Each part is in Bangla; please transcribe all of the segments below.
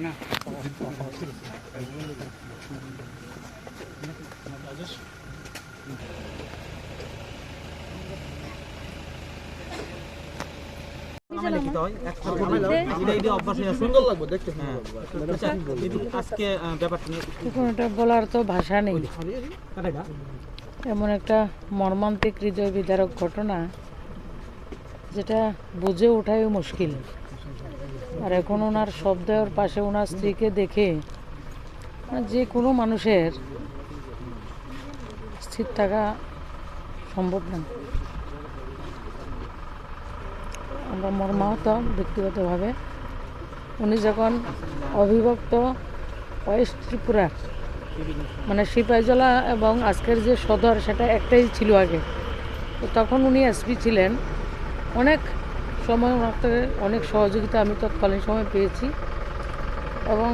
না এটা বলার তো ভাষা নেই। এমন একটা মর্মান্তিক হৃদয় বিদারক ঘটনা যেটা বুঝে ওঠাই মুশকিল। আর এখন ওনার শব্দের পাশে ওনার স্ত্রীকে দেখে যে কোনো মানুষের স্থির থাকা সম্ভব না। আমরা মর্মাহত ব্যক্তিগতভাবে। উনি যখন অবিভক্ত ওয়েস্ট ত্রিপুরা মানে সিপাহীজলা এবং আজকের যে সদর সেটা একটাই ছিল আগে, তো তখন উনি এসপি ছিলেন। অনেক সময় ওনার থেকে অনেক সহযোগিতা আমি তৎকালীন সময় পেয়েছি এবং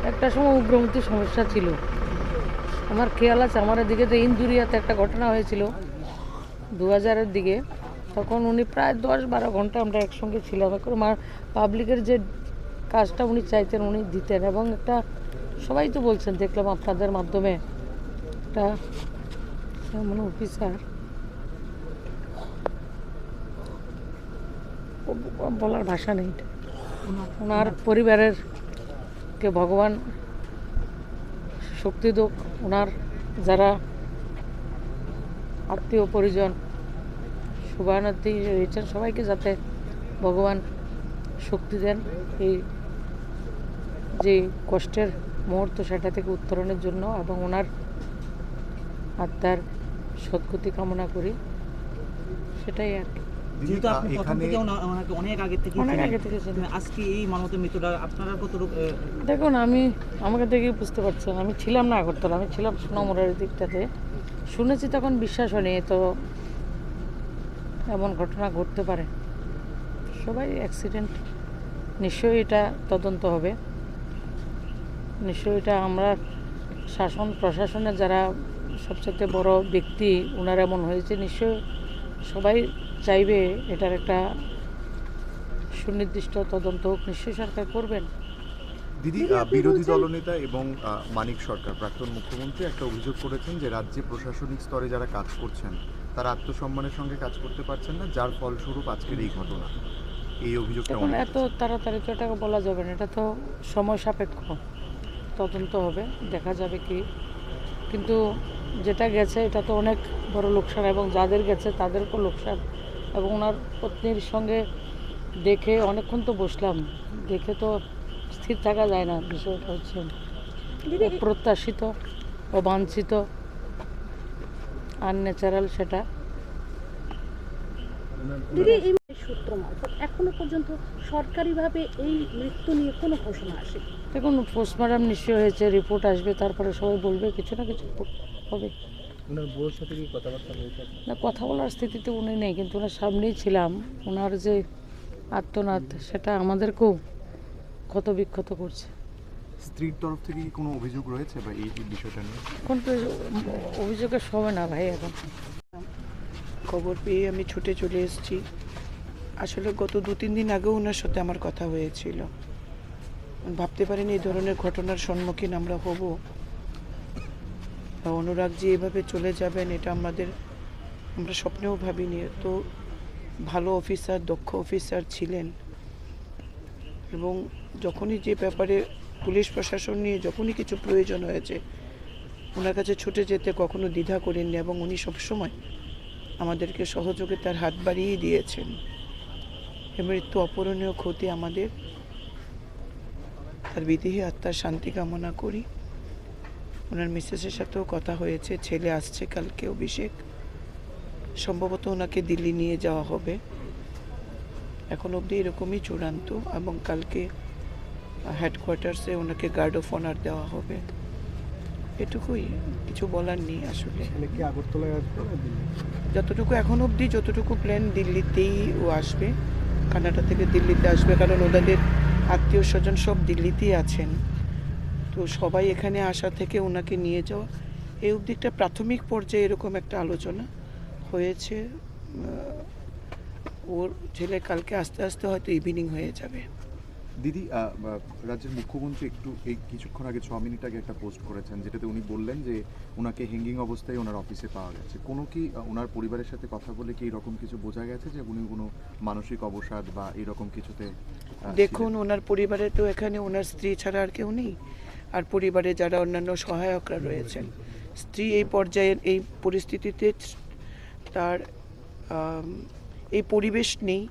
একটা সময় উগ্রমুখী সমস্যা ছিল। আমার খেয়াল আছে আমার এদিকে তো ইন্দুরিয়াতে একটা ঘটনা হয়েছিল 2000-এর দিকে। তখন উনি প্রায় 10-12 ঘন্টা আমরা একসঙ্গে ছিলাম। পাবলিকের যে কাজটা উনি চাইতেন উনি দিতেন। এবং একটা সবাই তো বলছেন, দেখলাম আপনাদের মাধ্যমে একটা মানে অফিসার, বলার ভাষা নেই। ওনার পরিবারের কে ভগবান শক্তি দোক, ওনার যারা আত্মীয় পরিজন শুভানুধ্যায়ী রয়েছেন সবাইকে যাতে ভগবান শক্তি দেন এই যে কষ্টের মুহূর্ত সেটা থেকে উত্তরণের জন্য, এবং ওনার আত্মার সদ্গতি কামনা করি, সেটাই আর কি। যেহেতু আপনি প্রথম থেকে ওনাকে অনেক আগে থেকে আজকে এই মানবতার মৃত্যুটা আপনারা কতটুকু? দেখুন, আমাকে দেখেই বুঝতে পারছেন আমি ছিলাম না আগরতলা, আমি ছিলাম সোনামুড়ার দিকটাতে। শুনেছি তখন বিশ্বাস হয়নি তো এমন ঘটনা ঘটতে পারে। সবাই অ্যাক্সিডেন্ট, নিশ্চয়ই এটা তদন্ত হবে। নিশ্চয়ই এটা আমরা শাসন প্রশাসনের যারা সবচেয়ে বড় ব্যক্তি ওনার এমন হয়েছে, নিশ্চয়ই সবাই চাইবে এটার একটা সুনির্দিষ্ট তদন্ত হোক। নিশ্চয়ই সরকার করবেন। দিদি, বিরোধী দলনেতা এবং মানিক সরকার প্রাক্তন মুখ্যমন্ত্রী একটা অভিযোগ করেছেন যে রাজ্যে প্রশাসনিক স্তরে যারা কাজ করছেন তারা আত্মসম্মানের সঙ্গে কাজ করতে পারছেন না, যার ফলস্বরূপ আজকের এই ঘটনা। এই অভিযোগটা এত তাড়াতাড়ি তো এটাকে বলা যাবে না, এটা তো সময় সাপেক্ষ। তদন্ত হবে, দেখা যাবে কি। কিন্তু যেটা গেছে এটা তো অনেক বড় লোকসান, এবং যাদের গেছে তাদেরকেও লোকসান। এবং ওনার পত্নীর সঙ্গে দেখে অনেকক্ষণ তো বসলাম, দেখে তো স্থির থাকা যায় না। বিষয়টা হচ্ছে অপ্রত্যাশিত, অবাঞ্ছিত, আনন্যাচারাল। সেটা সূত্র মারফত এখনো পর্যন্ত সরকারিভাবে এই মৃত্যু নিয়ে কোনো ঘোষণা আসে? দেখুন, পোস্টমর্টম নিশ্চয় হয়েছে, রিপোর্ট আসবে, তারপরে সবাই বলবে, কিছু না কিছু হবে। ওনার বউর সাথে কি কথাবার্তা হয়েছে? না, কথা বলার স্থিতিতে উনি নেই, কিন্তু ওনার সামনেই ছিলাম। ওনার যে আত্মনাদ সেটা আমাদেরকেও ক্ষতবিক্ষত করছে। স্ত্রীর তরফ থেকে কি কোনো অভিযোগ রয়েছে বা এই বিষয়টা নিয়ে? এখন তো অভিযোগের সময় না ভাই। এখন খবর পেয়ে আমি ছুটে চলে এসেছি। আসলে গত 2-3 দিন আগেও ওনার সাথে আমার কথা হয়েছিল। ভাবতে পারিনি এই ধরনের ঘটনার সম্মুখীন আমরা হব, বা অনুরাগজি এভাবে চলে যাবেন এটা আমরা স্বপ্নেও ভাবিনি। তো ভালো অফিসার, দক্ষ অফিসার ছিলেন, এবং যখনই যে ব্যাপারে পুলিশ প্রশাসন নিয়ে যখনই কিছু প্রয়োজন হয়েছে ওনার কাছে ছুটে যেতে কখনো দ্বিধা করেননি, এবং উনি সবসময় আমাদেরকে সহযোগিতার হাত বাড়িয়ে দিয়েছেন। এ মৃত্যু অপূরণীয় ক্ষতি আমাদের। তার বিদেহী আত্মার শান্তি কামনা করি। ওনার মিসেসের সাথেও কথা হয়েছে, ছেলে আসছে কালকে অভিষেক, সম্ভবত ওনাকে দিল্লি নিয়ে যাওয়া হবে। এখন অবধি এরকমই চূড়ান্ত, এবং কালকে হেডকোয়ার্টার্সে ওনাকে গার্ড অফ অনার দেওয়া হবে। এটুকুই, কিছু বলার নেই আসলে। যতটুকু এখন অবধি যতটুকু প্ল্যান, দিল্লিতেই ও আসবে, কানাডা থেকে দিল্লিতে আসবে, কারণ ওদের আত্মীয় স্বজন সব দিল্লিতেই আছেন। তো সবাই এখানে আসা থেকে ওনাকে নিয়ে যাওয়া, এই অবধি একটা প্রাথমিক পর্যায়ে এরকম একটা আলোচনা হয়েছে। ওর ছেলে কালকে আস্তে আস্তে হয়তো ইভিনিং হয়ে যাবে। দিদি, রাজ্যের মুখ্যমন্ত্রী একটু এই কিছুক্ষণ আগে 6 মিনিট আগে একটা পোস্ট করেছেন, যেটাতে উনি বললেন যে ওনাকে হ্যাঙ্গিং অবস্থায় ওনার অফিসে পাওয়া গেছে। কোনো কি ওনার পরিবারের সাথে কথা বলে কি এরকম কিছু বোঝা গেছে যে উনি কোনো মানসিক অবসাদ বা এরকম কিছুতে দেখুন, ওনার পরিবারে তো এখানে ওনার স্ত্রী ছাড়া আর কেউ নেই, আর পরিবারে যারা অন্যান্য সহায়করা রয়েছেন। স্ত্রী এই পর্যায়ে, এই পরিস্থিতিতে তার এই পরিবেশ নেই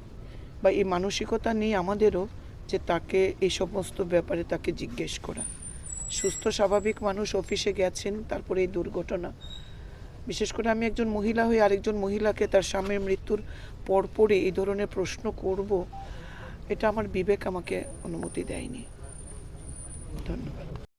বা এই মানসিকতা নেই আমাদেরও যে তাকে এই সমস্ত ব্যাপারে তাকে জিজ্ঞেস করা। সুস্থ স্বাভাবিক মানুষ অফিসে গেছেন, তারপরে এই দুর্ঘটনা। বিশেষ করে আমি একজন মহিলা হয়ে আরেকজন মহিলাকে তার স্বামীর মৃত্যুর পরপরই এই ধরনের প্রশ্ন করব, এটা আমার বিবেক আমাকে অনুমতি দেয়নি। ধন্যবাদ।